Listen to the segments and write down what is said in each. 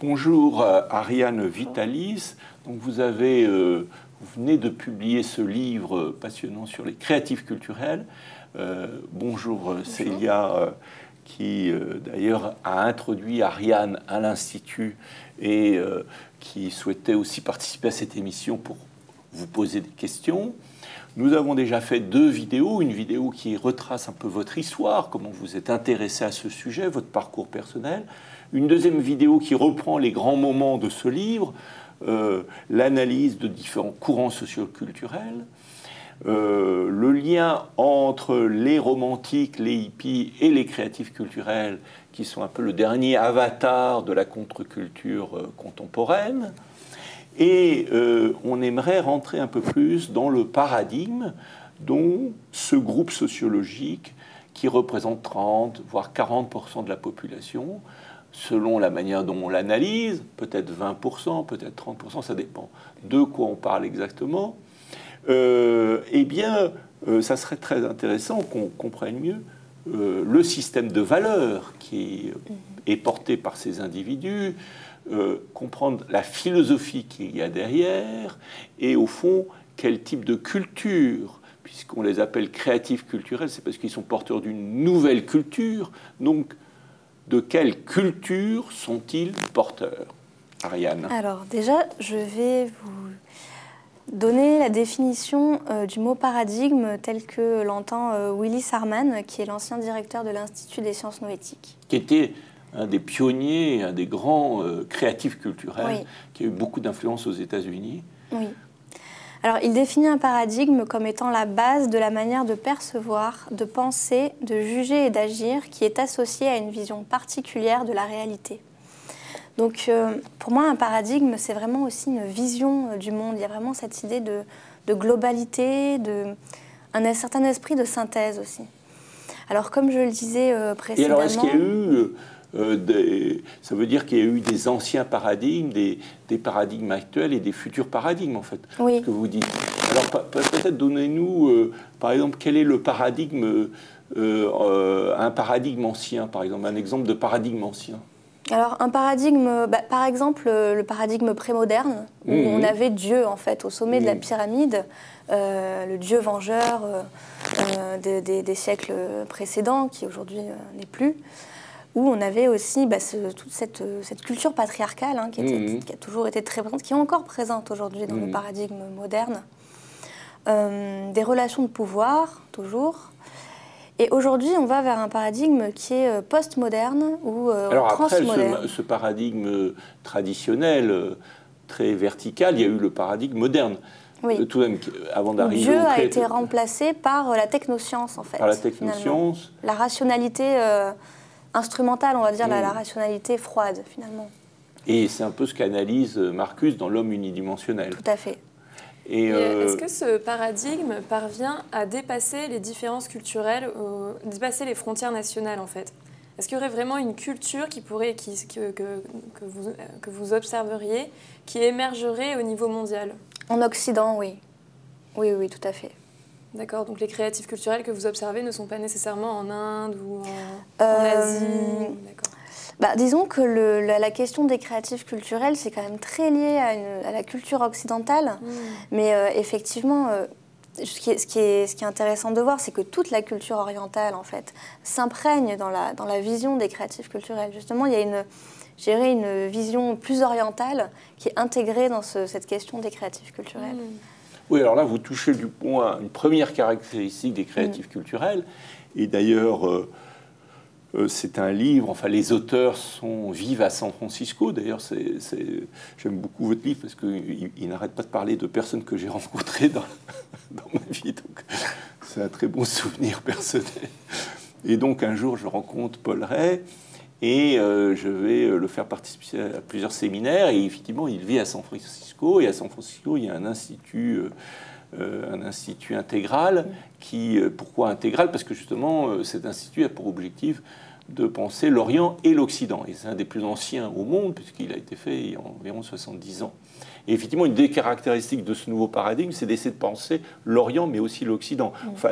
Bonjour Ariane Vitalis. Donc vous venez de publier ce livre passionnant sur les créatifs culturels. Bonjour Célia, qui d'ailleurs a introduit Ariane à l'Institut et qui souhaitait aussi participer à cette émission pour vous poser des questions. Nous avons déjà fait 2 vidéos, une vidéo qui retrace un peu votre histoire, comment vous êtes intéressé à ce sujet, votre parcours personnel. Une deuxième vidéo qui reprend les grands moments de ce livre, l'analyse de différents courants socioculturels, le lien entre les romantiques, les hippies et les créatifs culturels, qui sont un peu le dernier avatar de la contre-culture contemporaine. Et on aimerait rentrer un peu plus dans le paradigme dont ce groupe sociologique, qui représente 30, voire 40% de la population, selon la manière dont on l'analyse, peut-être 20%, peut-être 30%, ça dépend de quoi on parle exactement, eh bien, ça serait très intéressant qu'on comprenne mieux le système de valeurs qui est porté par ces individus, comprendre la philosophie qu'il y a derrière, et au fond, quel type de culture, puisqu'on les appelle créatifs culturels, c'est parce qu'ils sont porteurs d'une nouvelle culture, donc de quelle culture sont-ils porteurs? Ariane. Alors déjà, je vais vous donner la définition du mot paradigme tel que l'entend Willis Harman, qui est l'ancien directeur de l'Institut des sciences noétiques. Qui était un des pionniers, un des grands créatifs culturels, oui. Qui a eu beaucoup d'influence aux États-Unis. Oui. Alors, il définit un paradigme comme étant la base de la manière de percevoir, de penser, de juger et d'agir qui est associée à une vision particulière de la réalité. Donc, pour moi, un paradigme, c'est vraiment aussi une vision du monde. Il y a vraiment cette idée de globalité, un certain esprit de synthèse aussi. Alors, comme je le disais précédemment... Et alors, est-ce qu'il y a eu... ça veut dire qu'il y a eu des anciens paradigmes, des paradigmes actuels et des futurs paradigmes, en fait, oui. Ce que vous dites. Alors, peut-être donnez-nous, par exemple, quel est le paradigme, un paradigme ancien, par exemple, un exemple de paradigme ancien. Alors, un paradigme, par exemple, le paradigme prémoderne, où on avait Dieu, en fait, au sommet de la pyramide, le Dieu vengeur des siècles précédents, qui aujourd'hui n'est plus, où on avait aussi toute cette culture patriarcale qui a toujours été très présente, qui est encore présente aujourd'hui dans le paradigme moderne, des relations de pouvoir, toujours. Et aujourd'hui, on va vers un paradigme qui est post-moderne ou transmoderne. Après, ce paradigme traditionnel, très vertical, il y a eu le paradigme moderne. Oui. Tout de même, avant d'arriver Dieu a été remplacé par la technoscience, en fait. Par la technoscience. La rationalité instrumentale, on va dire, la rationalité froide, finalement. Et c'est un peu ce qu'analyse Marcuse dans L'homme unidimensionnel. Tout à fait. Et est-ce que ce paradigme parvient à dépasser les différences culturelles, dépasser les frontières nationales, en fait? Est-ce qu'il y aurait vraiment une culture que vous observeriez qui émergerait au niveau mondial? En Occident, oui. Oui, oui, tout à fait. D'accord, donc les créatifs culturels que vous observez ne sont pas nécessairement en Inde ou en Asie? Disons que la question des créatifs culturels, c'est quand même très lié à la culture occidentale. Mais effectivement, ce qui est intéressant de voir, c'est que toute la culture orientale, en fait, s'imprègne dans la vision des créatifs culturels. Justement, il y a une vision plus orientale qui est intégrée dans cette question des créatifs culturels. Oui, alors là, vous touchez du point une première caractéristique des créatifs culturels. Et d'ailleurs... c'est un livre, enfin les auteurs vivent à San Francisco. D'ailleurs, j'aime beaucoup votre livre parce qu'il n'arrête pas de parler de personnes que j'ai rencontrées dans ma vie. Donc, c'est un très bon souvenir personnel. Et donc, un jour, je rencontre Paul Ray et je vais le faire participer à plusieurs séminaires. Et effectivement, il vit à San Francisco. Et à San Francisco, il y a un institut intégral. Pourquoi intégral? Parce que justement, cet institut a pour objectif de penser l'Orient et l'Occident. Et c'est un des plus anciens au monde, puisqu'il a été fait il y a environ 70 ans. Et effectivement, une des caractéristiques de ce nouveau paradigme, c'est d'essayer de penser l'Orient, mais aussi l'Occident. Enfin,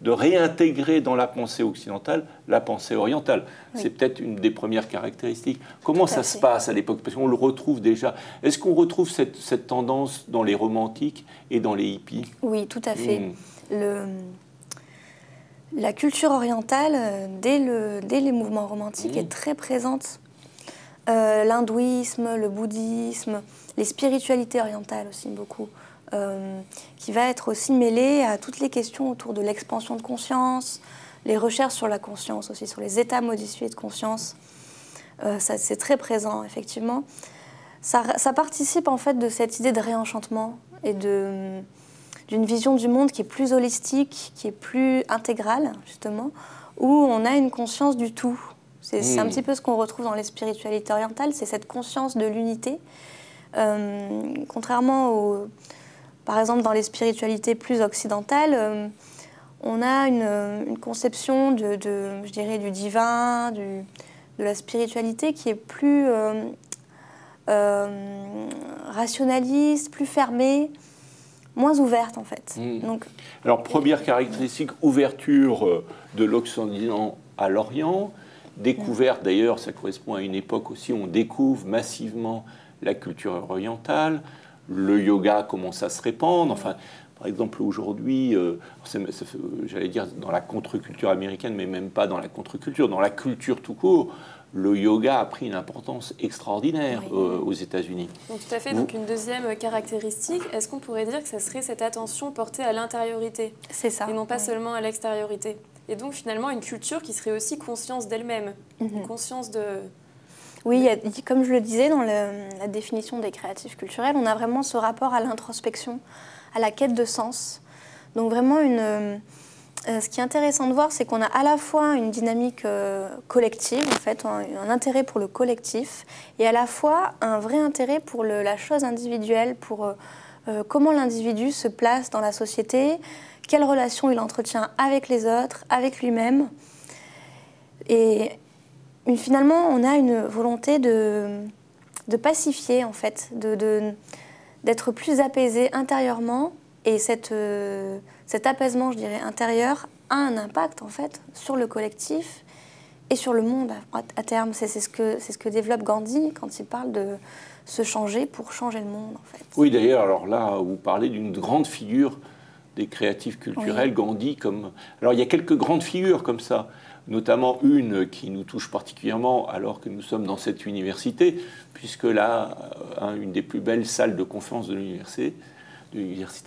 de réintégrer dans la pensée occidentale la pensée orientale. Oui. C'est peut-être une des premières caractéristiques. Comment ça se passe à l'époque? Parce qu'on le retrouve déjà. Est-ce qu'on retrouve cette tendance dans les romantiques et dans les hippies? Oui, tout à fait. La culture orientale, dès les mouvements romantiques, est très présente. L'hindouisme, le bouddhisme, les spiritualités orientales aussi beaucoup, qui va être aussi mêlée à toutes les questions autour de l'expansion de conscience, les recherches sur la conscience aussi, sur les états modifiés de conscience. C'est très présent, effectivement. Ça participe en fait de cette idée de réenchantement et d'une vision du monde qui est plus holistique, qui est plus intégrale, justement, où on a une conscience du tout. C'est un petit peu ce qu'on retrouve dans les spiritualités orientales, c'est cette conscience de l'unité. Contrairement par exemple, dans les spiritualités plus occidentales, on a une conception je dirais, du divin, de la spiritualité qui est plus rationaliste, plus fermée, moins ouverte en fait. Donc, alors, première caractéristique, ouverture de l'Occident à l'Orient. Découverte, d'ailleurs, ça correspond à une époque aussi où on découvre massivement la culture orientale, le yoga commence à se répandre. Enfin, par exemple, aujourd'hui, j'allais dire dans la contre-culture américaine, mais même pas dans la contre-culture, dans la culture tout court, le yoga a pris une importance extraordinaire aux États-Unis. Donc, tout à fait. Donc, une deuxième caractéristique, est-ce qu'on pourrait dire que ça serait cette attention portée à l'intériorité? C'est ça. Et non pas seulement à l'extériorité. Et donc, finalement, une culture qui serait aussi conscience d'elle-même, une conscience de... Oui, comme je le disais dans la définition des créatifs culturels, on a vraiment ce rapport à l'introspection, à la quête de sens. Donc vraiment, ce qui est intéressant de voir, c'est qu'on a à la fois une dynamique collective, en fait, un intérêt pour le collectif, et à la fois un vrai intérêt pour la chose individuelle, pour comment l'individu se place dans la société, quelle relation il entretient avec les autres, avec lui-même. Et finalement, on a une volonté de pacifier, en fait, d'être plus apaisé intérieurement. Et cet apaisement, je dirais, intérieur, a un impact, en fait, sur le collectif et sur le monde à terme. C'est ce que développe Gandhi quand il parle de se changer pour changer le monde, en fait. Oui, d'ailleurs, alors là, vous parlez d'une grande figure des créatifs culturels, Gandhi. Alors, il y a quelques grandes figures comme ça, notamment une qui nous touche particulièrement alors que nous sommes dans cette université, puisque là, une des plus belles salles de conférence de l'université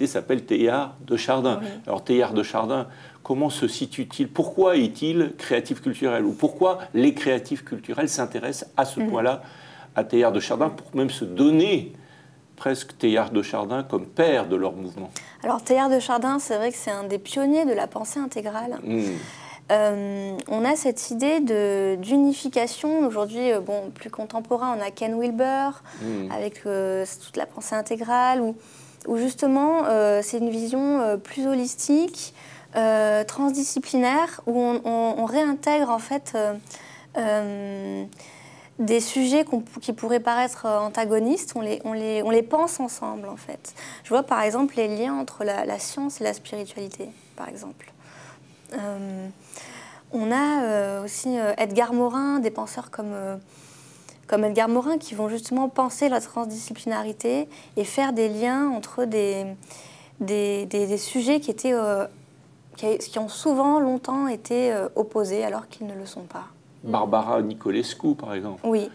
s'appelle Teilhard de Chardin. Oui. Alors, Teilhard de Chardin, comment se situe-t-il? Pourquoi est-il créatif culturel? Ou pourquoi les créatifs culturels s'intéressent à ce point-là à Teilhard de Chardin, pour même se donner presque Teilhard de Chardin comme père de leur mouvement? Alors, Teilhard de Chardin, c'est vrai que c'est un des pionniers de la pensée intégrale. On a cette idée d'unification. Aujourd'hui, plus contemporain, on a Ken Wilber avec toute la pensée intégrale, où justement, c'est une vision plus holistique, transdisciplinaire, où on réintègre en fait des sujets qui pourraient paraître antagonistes, on les pense ensemble en fait. Je vois par exemple les liens entre la science et la spiritualité, par exemple. On a aussi Edgar Morin, des penseurs comme Edgar Morin qui vont justement penser la transdisciplinarité et faire des liens entre des sujets qui ont souvent longtemps été opposés alors qu'ils ne le sont pas. Barbara Nicolescu, par exemple. Oui.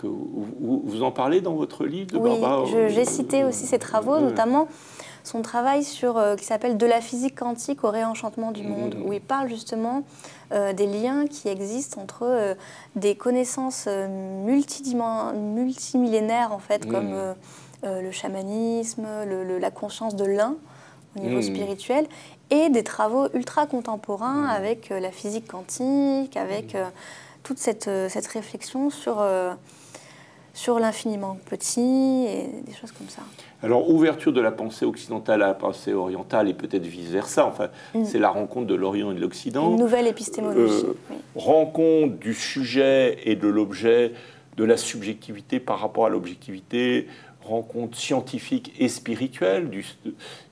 Vous en parlez dans votre livre de Barbara? Oui, j'ai cité aussi ses travaux, notamment son travail qui s'appelle « De la physique quantique au réenchantement du monde », où il parle justement des liens qui existent entre des connaissances multimillénaires, en fait, comme le chamanisme, la conscience de l'un au niveau spirituel, et des travaux ultra contemporains avec la physique quantique, avec toute cette réflexion sur sur l'infiniment petit et des choses comme ça. Alors, ouverture de la pensée occidentale à la pensée orientale et peut-être vice-versa, enfin, c'est la rencontre de l'Orient et de l'Occident. Une nouvelle épistémologie. Oui. Rencontre du sujet et de l'objet, de la subjectivité par rapport à l'objectivité, rencontre scientifique et spirituelle.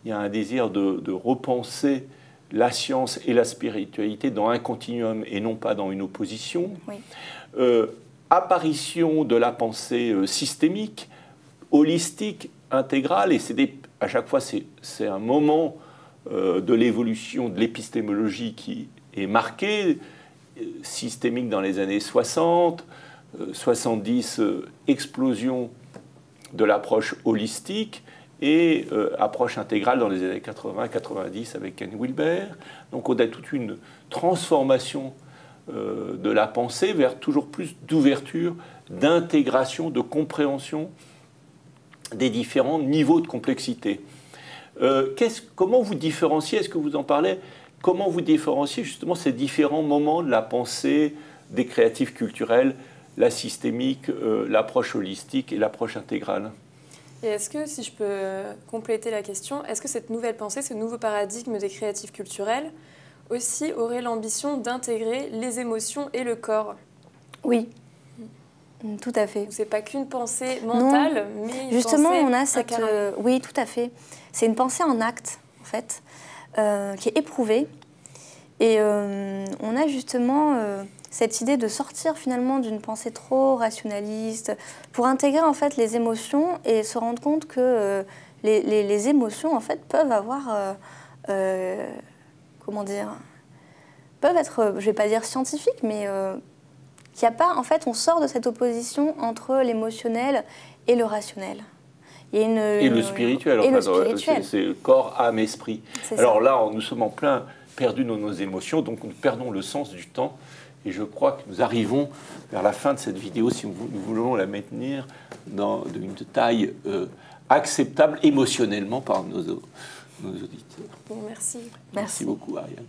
Il y a un désir de repenser la science et la spiritualité dans un continuum et non pas dans une opposition. Oui. Apparition de la pensée systémique, holistique, intégrale, et à chaque fois c'est un moment de l'évolution de l'épistémologie qui est marqué, systémique dans les années 60, 70, explosion de l'approche holistique, et approche intégrale dans les années 80-90 avec Ken Wilber. Donc on a toute une transformation de la pensée vers toujours plus d'ouverture, d'intégration, de compréhension des différents niveaux de complexité. Comment vous différenciez, est-ce que vous en parlez, comment vous différenciez justement ces différents moments de la pensée des créatifs culturels, la systémique, l'approche holistique et l'approche intégrale? Et est-ce que, si je peux compléter la question, est-ce que cette nouvelle pensée, ce nouveau paradigme des créatifs culturels aussi aurait l'ambition d'intégrer les émotions et le corps? Oui. Tout à fait. C'est pas qu'une pensée mentale, non. Mais une justement, pensée on a cette... oui, tout à fait. C'est une pensée en acte, en fait, qui est éprouvée. Et on a justement cette idée de sortir finalement d'une pensée trop rationaliste pour intégrer en fait les émotions et se rendre compte que les émotions en fait peuvent avoir... comment dire, peuvent être, je vais pas dire scientifiques, mais qu'il n'y a pas, en fait, on sort de cette opposition entre l'émotionnel et le rationnel. Il y a et le spirituel, et enfin, le spirituel. C'est corps, âme, esprit. Alors ça. là, nous sommes en plein perdus dans nos émotions, donc nous perdons le sens du temps. Et je crois que nous arrivons vers la fin de cette vidéo, si nous voulons la maintenir dans une taille acceptable émotionnellement par nos auditeurs. Bon, merci. Merci beaucoup, Ariane.